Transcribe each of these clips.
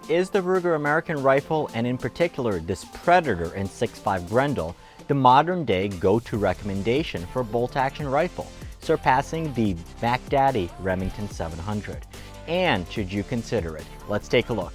Is the Ruger American rifle, and in particular this Predator in 6.5 Grendel, the modern-day go-to recommendation for bolt-action rifle, surpassing the Mac Daddy Remington 700? And should you consider it? Let's take a look.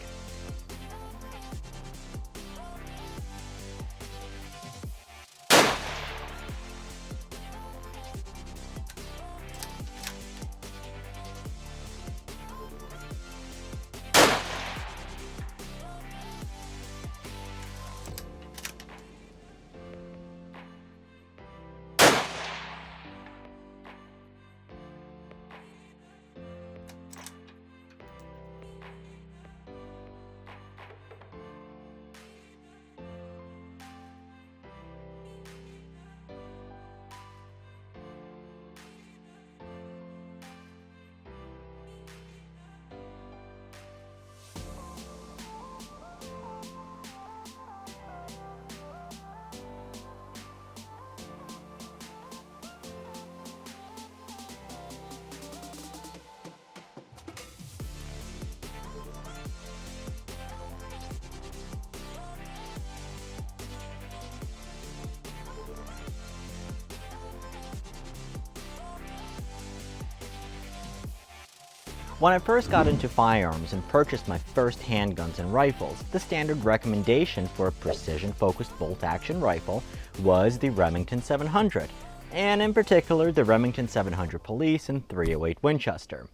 When I first got into firearms and purchased my first handguns and rifles, the standard recommendation for a precision-focused bolt-action rifle was the Remington 700, and in particular the Remington 700 Police and .308 Winchester.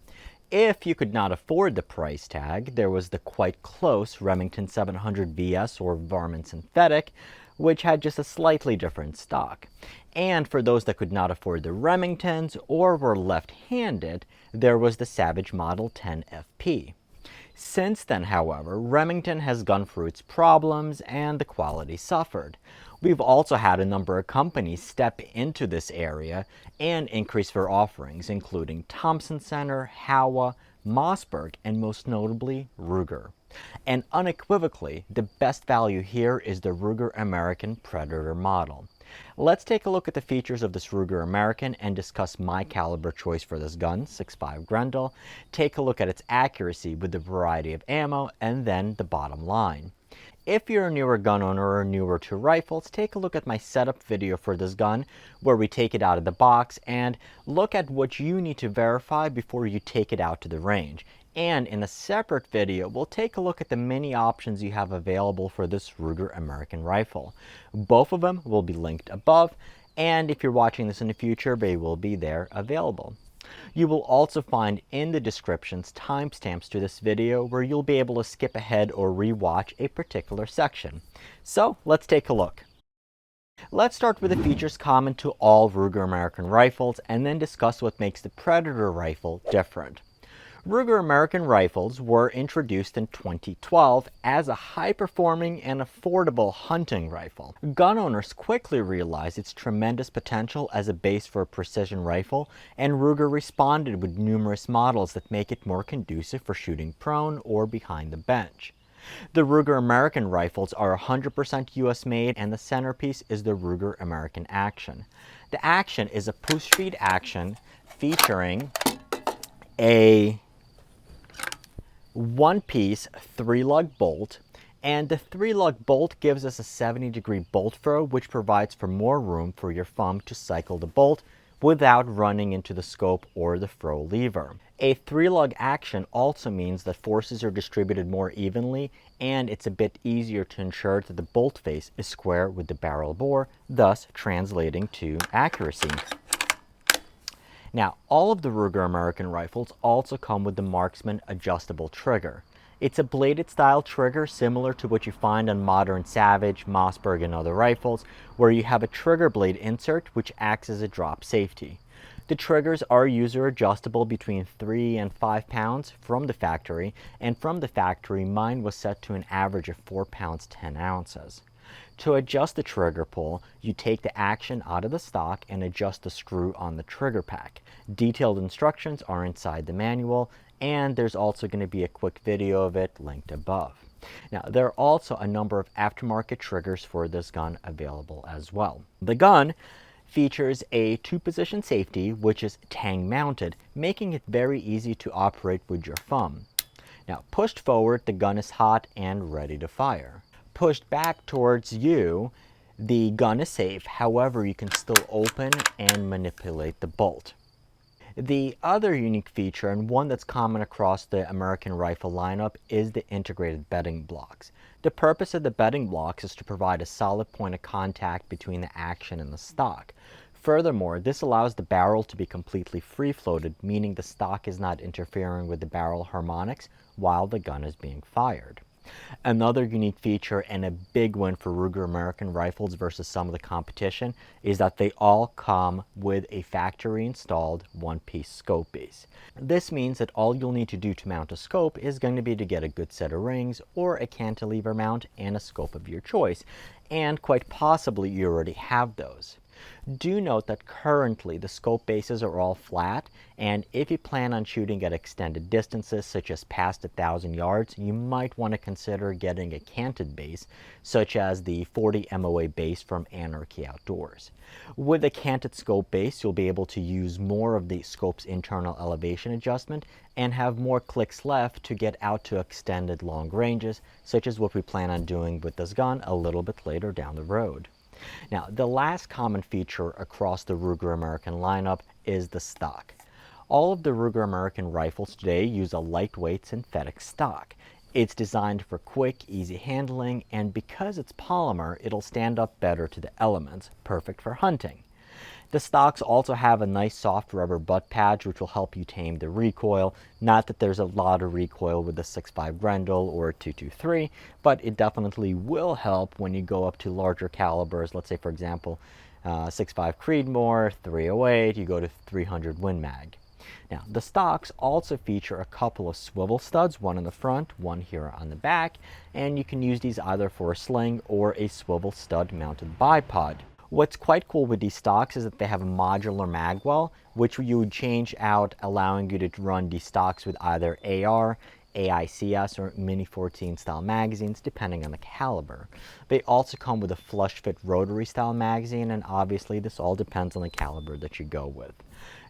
If you could not afford the price tag, there was the quite close Remington 700 VS or Varmint Synthetic, which had just a slightly different stock. And for those that could not afford the Remingtons or were left-handed, there was the Savage Model 10 FP. Since then, however, Remington has gone through its problems and the quality suffered. We've also had a number of companies step into this area and increase their offerings, including Thompson Center, Howa, Mossberg, and most notably, Ruger. And unequivocally, the best value here is the Ruger American Predator model. Let's take a look at the features of this Ruger American and discuss my caliber choice for this gun, 6.5 Grendel, take a look at its accuracy with the variety of ammo, and then the bottom line. If you're a newer gun owner or newer to rifles, take a look at my setup video for this gun, where we take it out of the box and look at what you need to verify before you take it out to the range. And in a separate video, we'll take a look at the many options you have available for this Ruger American rifle. Both of them will be linked above, and if you're watching this in the future, they will be there available. You will also find in the descriptions timestamps to this video where you'll be able to skip ahead or rewatch a particular section. So let's take a look. Let's start with the features common to all Ruger American rifles and then discuss what makes the Predator rifle different. Ruger American rifles were introduced in 2012 as a high-performing and affordable hunting rifle. Gun owners quickly realized its tremendous potential as a base for a precision rifle, and Ruger responded with numerous models that make it more conducive for shooting prone or behind the bench. The Ruger American rifles are 100% US made, and the centerpiece is the Ruger American Action. The Action is a push-feed action featuring a one-piece 3-lug bolt, and the 3-lug bolt gives us a 70-degree bolt throw, which provides for more room for your thumb to cycle the bolt without running into the scope or the throw lever. A 3-lug action also means that forces are distributed more evenly, and it's a bit easier to ensure that the bolt face is square with the barrel bore, thus translating to accuracy. Now, all of the Ruger American rifles also come with the Marksman adjustable trigger. It's a bladed style trigger similar to what you find on modern Savage, Mossberg, and other rifles, where you have a trigger blade insert which acts as a drop safety. The triggers are user adjustable between 3 and 5 pounds from the factory, and from the factory mine was set to an average of 4 pounds 10 ounces. To adjust the trigger pull, you take the Action out of the stock and adjust the screw on the trigger pack. Detailed instructions are inside the manual, and there's also going to be a quick video of it linked above. Now, there are also a number of aftermarket triggers for this gun available as well. The gun features a 2-position safety, which is tang mounted, making it very easy to operate with your thumb. Now, pushed forward, the gun is hot and ready to fire. Pushed back towards you, the gun is safe. However, you can still open and manipulate the bolt. The other unique feature, and one that's common across the American rifle lineup, is the integrated bedding blocks. The purpose of the bedding blocks is to provide a solid point of contact between the action and the stock. Furthermore, this allows the barrel to be completely free-floated, meaning the stock is not interfering with the barrel harmonics while the gun is being fired. Another unique feature and a big win for Ruger American rifles versus some of the competition is that they all come with a factory installed one-piece scope base. This means that all you'll need to do to mount a scope is going to be to get a good set of rings or a cantilever mount and a scope of your choice, and quite possibly you already have those. Do note that currently the scope bases are all flat, and if you plan on shooting at extended distances such as past 1,000 yards, you might want to consider getting a canted base such as the 40 MOA base from Anarchy Outdoors. With a canted scope base, you'll be able to use more of the scope's internal elevation adjustment and have more clicks left to get out to extended long ranges, such as what we plan on doing with this gun a little bit later down the road. Now, the last common feature across the Ruger American lineup is the stock. All of the Ruger American rifles today use a lightweight synthetic stock. It's designed for quick, easy handling, and because it's polymer, it'll stand up better to the elements, perfect for hunting. The stocks also have a nice soft rubber butt pad which will help you tame the recoil. Not that there's a lot of recoil with the 6.5 Grendel or 223, but it definitely will help when you go up to larger calibers. Let's say, for example, 6.5 Creedmoor, 308, you go to 300 Win Mag. Now, the stocks also feature a couple of swivel studs, one in the front, one here on the back, and you can use these either for a sling or a swivel stud mounted bipod. What's quite cool with these stocks is that they have a modular magwell, which you would change out, allowing you to run these stocks with either AR, AICS, or Mini 14 style magazines, depending on the caliber. They also come with a flush fit rotary style magazine, and obviously this all depends on the caliber that you go with.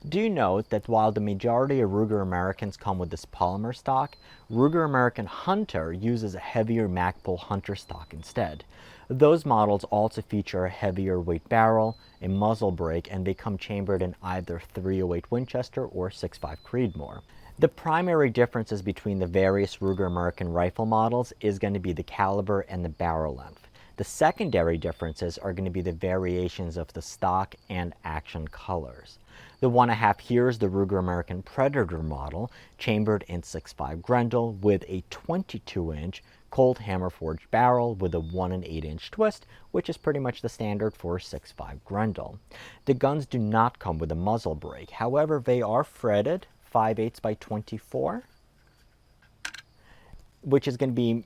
Do note that while the majority of Ruger Americans come with this polymer stock, Ruger American Hunter uses a heavier Magpul Hunter stock instead. Those models also feature a heavier weight barrel, a muzzle brake, and they come chambered in either 308 Winchester or 6.5 Creedmoor. The primary differences between the various Ruger American rifle models is going to be the caliber and the barrel length. The secondary differences are going to be the variations of the stock and action colors. The one I have here is the Ruger American Predator model, chambered in 6.5 Grendel with a 22-inch cold hammer forged barrel with a 1 1/8-inch twist, which is pretty much the standard for 6.5 Grendel. The guns do not come with a muzzle brake. However, they are fretted 5/8 by 24, which is going to be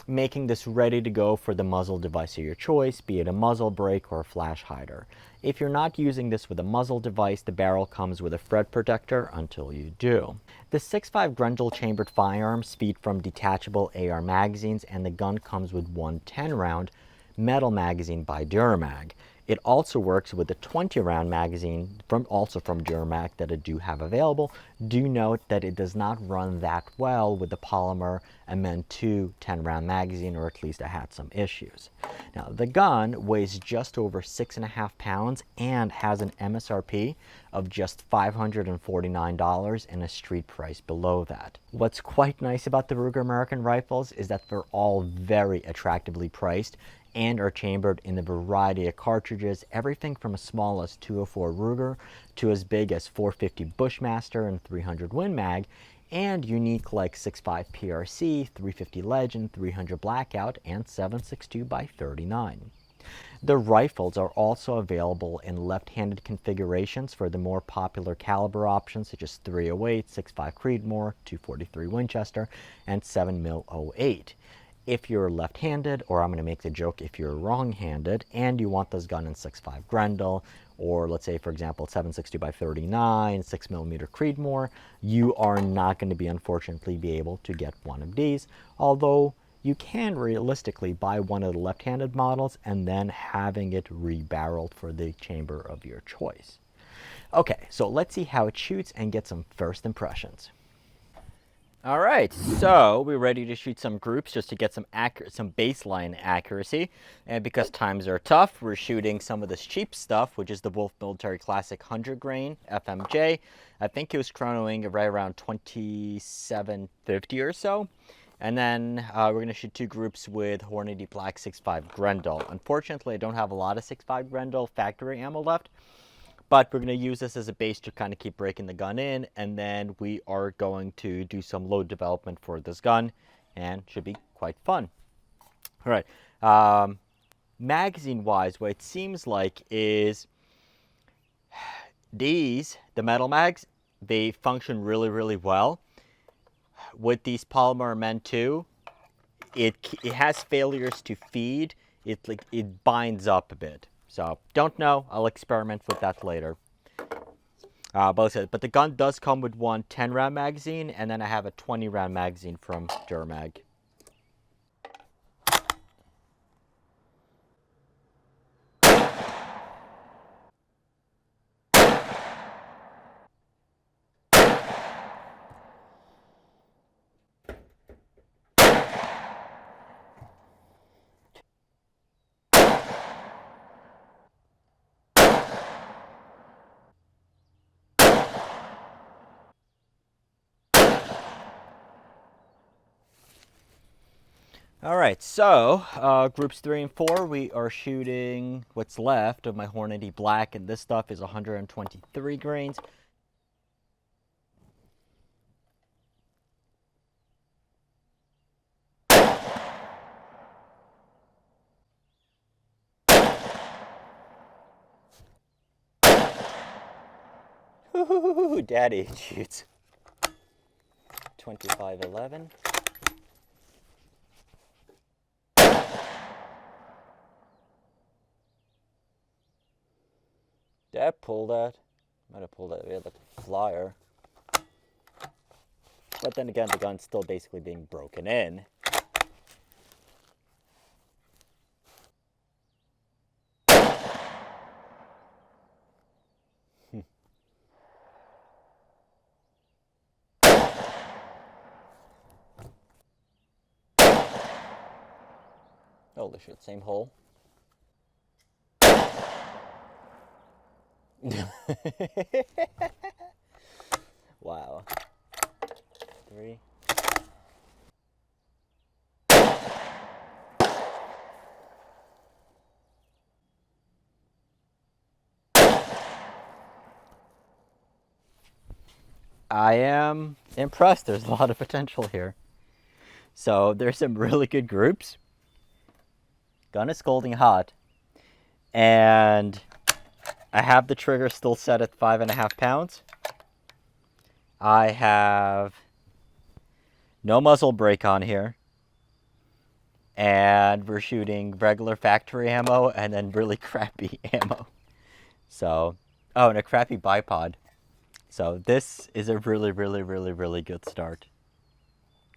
making this ready to go for the muzzle device of your choice, be it a muzzle brake or a flash hider. If you're not using this with a muzzle device, the barrel comes with a fret protector until you do. The 6.5 Grendel chambered firearms feed from detachable AR magazines, and the gun comes with one 10-round metal magazine by Duramac. It also works with a 20-round magazine also from Duramac that I do have available. Do note that it does not run that well with the polymer Amend 2 10-round magazine, or at least I had some issues. Now, the gun weighs just over 6.5 pounds and has an MSRP of just $549 and a street price below that. What's quite nice about the Ruger American rifles is that they're all very attractively priced and are chambered in a variety of cartridges, everything from as small as 204 Ruger to as big as 450 Bushmaster and 300 Win Mag, and unique like 6.5 PRC, 350 Legend, 300 Blackout, and 7.62 by 39. The rifles are also available in left-handed configurations for the more popular caliber options such as 308, 6.5 Creedmoor, 243 Winchester, and 7mm 08. If you're left-handed, or I'm going to make the joke if you're wrong-handed, and you want this gun in 6.5 Grendel, or let's say, for example, 7.62 by 39, 6mm Creedmoor, you are not going to be, unfortunately, be able to get one of these, although you can realistically buy one of the left-handed models and then having it rebarreled for the chamber of your choice. Okay, so let's see how it shoots and get some first impressions. All right, so we're ready to shoot some groups just to get some baseline accuracy. And because times are tough, we're shooting some of this cheap stuff, which is the Wolf Military Classic 100 grain FMJ. I think it was chronoing right around 2750 or so. And then we're going to shoot two groups with Hornady Black 6.5 Grendel. Unfortunately, I don't have a lot of 6.5 Grendel factory ammo left. But we're going to use this as a base to kind of keep breaking the gun in, and then we are going to do some load development for this gun, and should be quite fun. All right, magazine-wise, what it seems like is the metal mags, they function really, really well. With these polymer Men 2, it has failures to feed. It binds up a bit. So don't know. I'll experiment with that later. But the gun does come with one 10-round magazine, and then I have a 20-round magazine from Durmag. All right, so groups 3 and 4, we are shooting what's left of my Hornady Black, and this stuff is 123 grains. Ooh, daddy shoots. 2511. Did I pull that? Might have pulled that. We had like a flyer. But then again, the gun's still basically being broken in. Holy shit, same hole. Wow. 3. I am impressed. There's a lot of potential here. So there's some really good groups. Gun is scalding hot. And I have the trigger still set at 5.5 pounds. I have no muzzle brake on here. And we're shooting regular factory ammo and then really crappy ammo. So, oh, and a crappy bipod. So this is a really, really, really, really good start.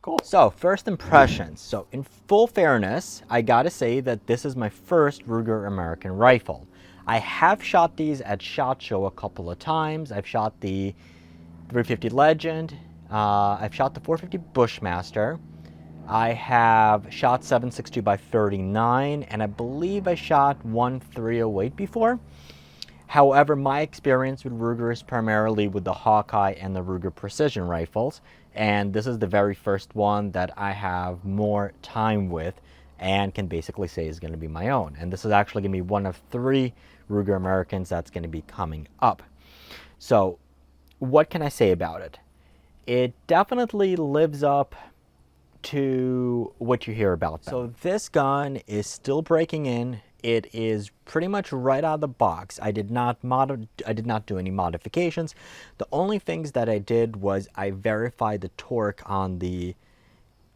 Cool. So first impressions. So in full fairness, I gotta say that this is my first Ruger American rifle. I have shot these at SHOT Show a couple of times. I've shot the 350 Legend. I've shot the 450 Bushmaster. I have shot 7.62 by 39, and I believe I shot one 308 before. However, my experience with Ruger is primarily with the Hawkeye and the Ruger Precision rifles, and this is the very first one that I have more time with and can basically say is going to be my own. And this is actually going to be one of 3 Ruger Americans that's going to be coming up. So, what can I say about it? It definitely lives up to what you hear about them. So this gun is still breaking in. It is pretty much right out of the box. I did not do any modifications. The only things that I did was I verified the torque on the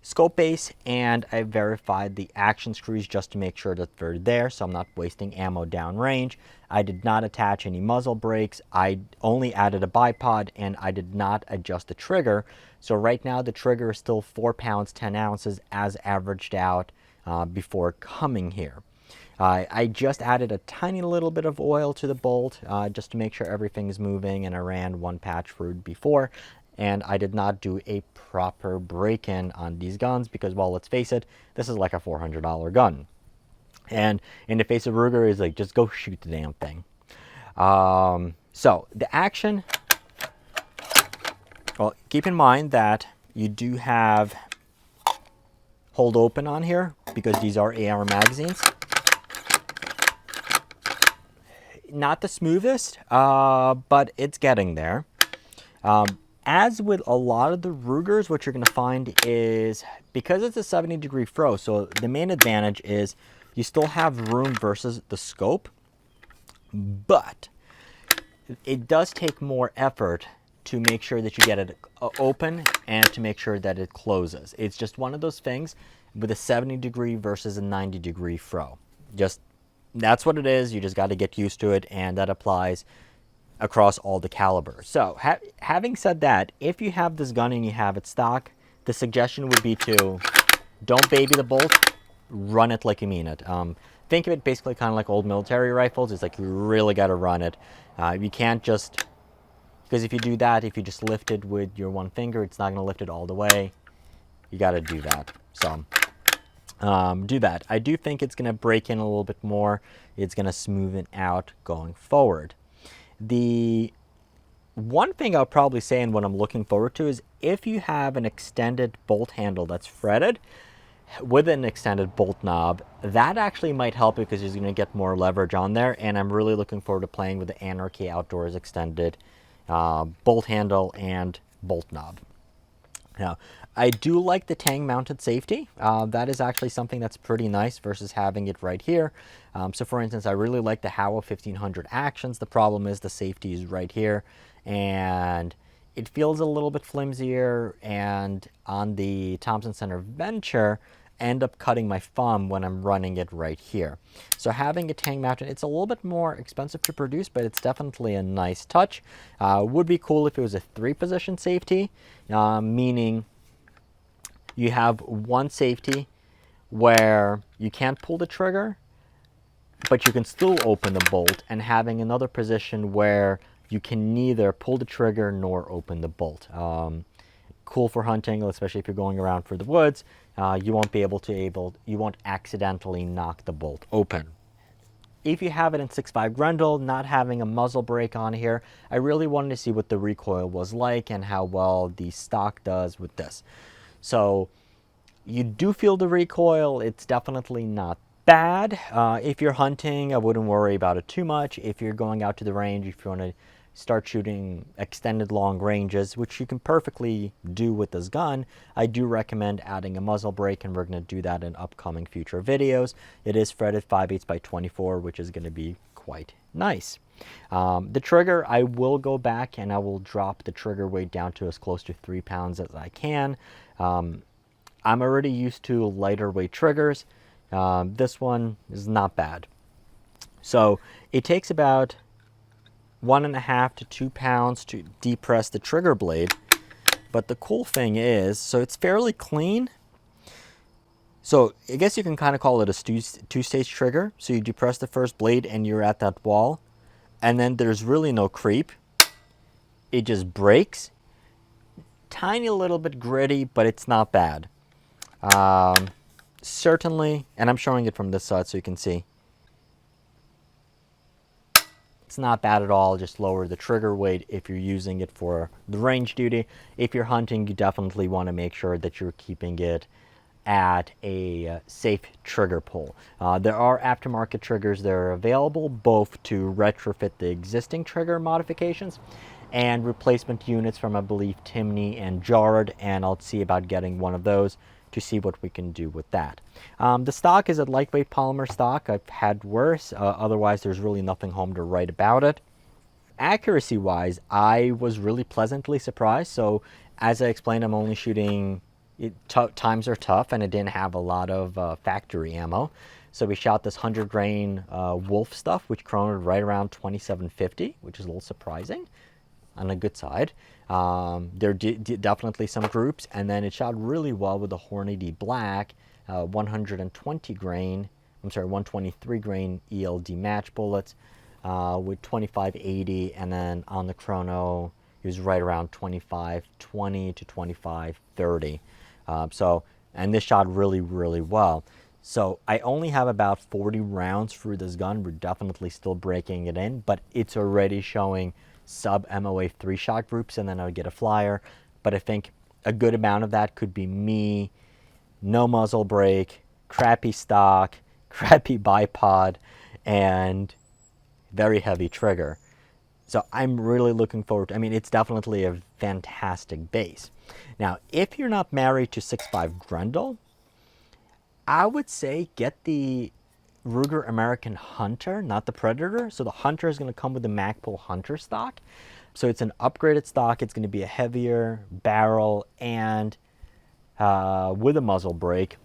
scope base, and I verified the action screws just to make sure that they're there, so I'm not wasting ammo downrange. I did not attach any muzzle brakes. I only added a bipod, and I did not adjust the trigger. So right now the trigger is still 4 pounds 10 ounces as averaged out before coming here. I just added a tiny little bit of oil to the bolt just to make sure everything is moving, and I ran one patch through before. and I did not do a proper break-in on these guns because, well, let's face it, this is like a $400 gun. And in the face of Ruger, is like, just go shoot the damn thing. So the action, well, keep in mind that you do have hold open on here because these are AR magazines. Not the smoothest, but it's getting there. As with a lot of the Rugers, what you're going to find is, because it's a 70-degree throw, so the main advantage is you still have room versus the scope, but it does take more effort to make sure that you get it open and to make sure that it closes. It's just one of those things with a 70-degree versus a 90-degree throw. Just, that's what it is. You just got to get used to it, and that applies across all the calibers. So having said that, if you have this gun and you have it stock, the suggestion would be to don't baby the bolt, run it like you mean it. Think of it basically kind of like old military rifles. It's like you really got to run it. You can't just, because if you do that, if you just lift it with your one finger, it's not going to lift it all the way. You got to do that. So do that. I do think it's going to break in a little bit more. It's going to smoothen out going forward. The one thing I'll probably say, and what I'm looking forward to, is if you have an extended bolt handle that's threaded with an extended bolt knob, that actually might help because you're going to get more leverage on there. And I'm really looking forward to playing with the Anarchy Outdoors extended bolt handle and bolt knob. Now, I do like the tang mounted safety. That is actually something that's pretty nice versus having it right here. So for instance, I really like the Howa 1500 Actions. The problem is the safety is right here, and it feels a little bit flimsier, and on the Thompson Center Venture, I end up cutting my thumb when I'm running it right here. So having a tang mounted, it's a little bit more expensive to produce, but it's definitely a nice touch. Would be cool if it was a 3-position safety, meaning you have one safety where you can't pull the trigger, but you can still open the bolt, and having another position where you can neither pull the trigger nor open the bolt. Cool for hunting, especially if you're going around for the woods. You won't be you won't accidentally knock the bolt open. If you have it in 6.5 Grendel, not having a muzzle brake on here, I really wanted to see what the recoil was like and how well the stock does with this. So you do feel the recoil. It's definitely not bad. If you're hunting, I wouldn't worry about it too much. If you're going out to the range, if you want to start shooting extended long ranges, which you can perfectly do with this gun, I do recommend adding a muzzle brake, and we're going to do that in upcoming future videos. It is threaded 5/8 by 24, which is going to be quite nice. The trigger, I will go back and I will drop the trigger weight down to as close to 3 pounds as I can. I'm already used to lighter weight triggers. This one is not bad. So it takes about 1.5 to 2 pounds to depress the trigger blade. But the cool thing is, so it's fairly clean. So I guess you can kind of call it a two-stage trigger. So you depress the first blade and you're at that wall. And then there's really no creep. It just breaks. Tiny little bit gritty, but it's not bad. Certainly, and I'm showing it from this side so you can see. It's not bad at all. Just lower the trigger weight if you're using it for the range duty. If you're hunting, you definitely want to make sure that you're keeping it at a safe trigger pull. There are aftermarket triggers that are available, both to retrofit the existing trigger modifications and replacement units from, I believe, Timney and Jarrod, and I'll see about getting one of those to see what we can do with that. The stock is a lightweight polymer stock. I've had worse. Otherwise, there's really nothing home to write about it. Accuracy wise, I was really pleasantly surprised. So as I explained, I'm only shooting, times are tough, and it didn't have a lot of factory ammo. So we shot this 100 grain Wolf stuff, which chronoed right around 2750, which is a little surprising on the good side. There definitely some groups, and then it shot really well with the Hornady Black 123 grain ELD match bullets with 2580, and then on the chrono he was right around 25.20 to 25.30. And this shot really, really well. So I only have about 40 rounds through this gun. We're definitely still breaking it in, but it's already showing sub MOA 3-shot groups, and then I would get a flyer. But I think a good amount of that could be me, no muzzle brake, crappy stock, crappy bipod, and very heavy trigger. So I'm really looking forward to, I mean, it's definitely a fantastic base. Now, if you're not married to 6.5 Grendel, I would say get the Ruger American Hunter, not the Predator. So the Hunter is going to come with the Magpul Hunter stock. So it's an upgraded stock. It's going to be a heavier barrel and with a muzzle brake.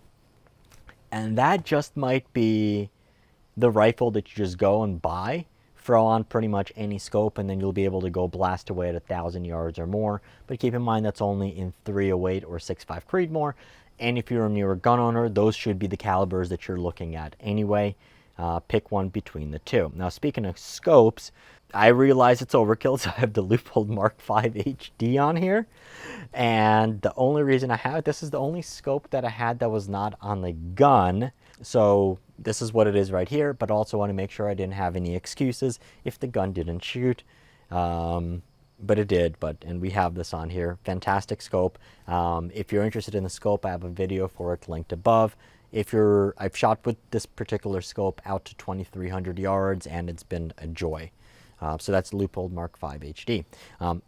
And that just might be the rifle that you just go and buy, throw on pretty much any scope, and then you'll be able to go blast away at 1,000 yards or more. But keep in mind that's only in 308 or 6.5 Creedmoor. And if you're a newer gun owner, those should be the calibers that you're looking at anyway. Pick one between the two. Now, speaking of scopes, I realize it's overkill, so I have the Leupold Mark V HD on here. And the only reason I have it, this is the only scope that I had that was not on the gun. So this is what it is right here, but also want to make sure I didn't have any excuses if the gun didn't shoot. But it did, and we have this on here. Fantastic scope. If you're interested in the scope, I have a video for it linked above. I've shot with this particular scope out to 2,300 yards, and it's been a joy. So that's Leupold Mark V HD.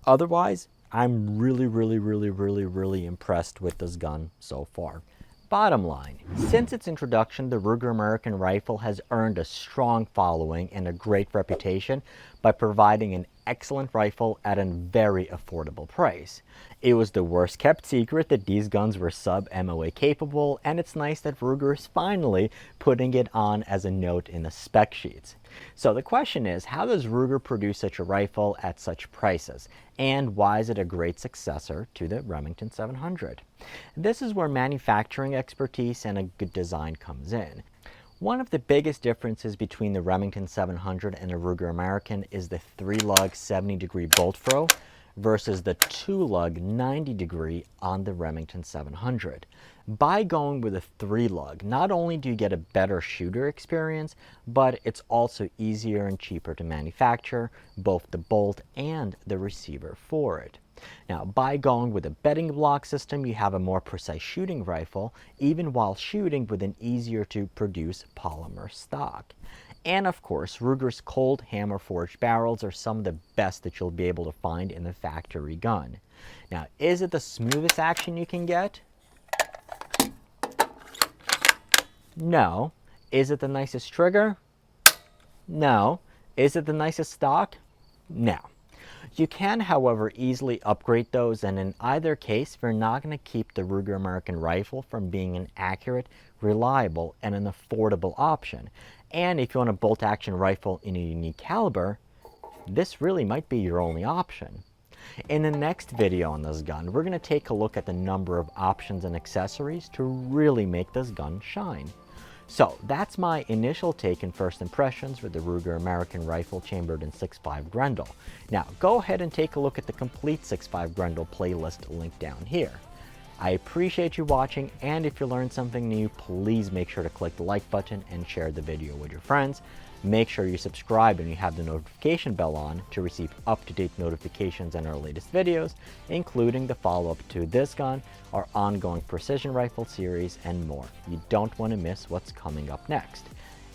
Otherwise, I'm really impressed with this gun so far. Bottom line, since its introduction, the Ruger American rifle has earned a strong following and a great reputation by providing an excellent rifle at a very affordable price. It was the worst kept secret that these guns were sub MOA capable, and it's nice that Ruger is finally putting it on as a note in the spec sheets. So the question is, how does Ruger produce such a rifle at such prices? And why is it a great successor to the Remington 700? This is where manufacturing expertise and a good design comes in. One of the biggest differences between the Remington 700 and the Ruger American is the 3-lug 70-degree bolt throw versus the 2-lug 90-degree on the Remington 700. By going with a 3-lug, not only do you get a better shooter experience, but it's also easier and cheaper to manufacture, both the bolt and the receiver for it. Now, by going with a bedding block system, you have a more precise shooting rifle, even while shooting with an easier to produce polymer stock. And of course, Ruger's cold hammer forged barrels are some of the best that you'll be able to find in the factory gun. Now, is it the smoothest action you can get? No. Is it the nicest trigger? No. Is it the nicest stock? No. You can, however, easily upgrade those, and in either case, you're not going to keep the Ruger American rifle from being an accurate, reliable, and an affordable option. And if you want a bolt-action rifle in a unique caliber, this really might be your only option. In the next video on this gun, we're going to take a look at the number of options and accessories to really make this gun shine. So that's my initial take and first impressions with the Ruger American rifle chambered in 6.5 Grendel. Now go ahead and take a look at the complete 6.5 Grendel playlist linked down here. I appreciate you watching, and if you learned something new, please make sure to click the like button and share the video with your friends. Make sure you subscribe and you have the notification bell on to receive up-to-date notifications on our latest videos, including the follow-up to this gun, our ongoing precision rifle series, and more. You don't want to miss what's coming up next.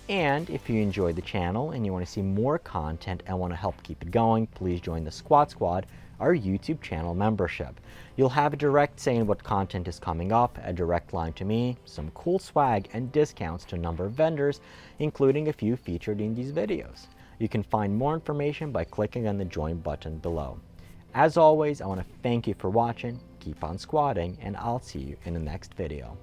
And if you enjoy the channel and you want to see more content and want to help keep it going, please join the Squad, our YouTube channel membership. You'll have a direct say in what content is coming up, a direct line to me, some cool swag, and discounts to a number of vendors, including a few featured in these videos. You can find more information by clicking on the join button below. As always, I want to thank you for watching, keep on squatting, and I'll see you in the next video.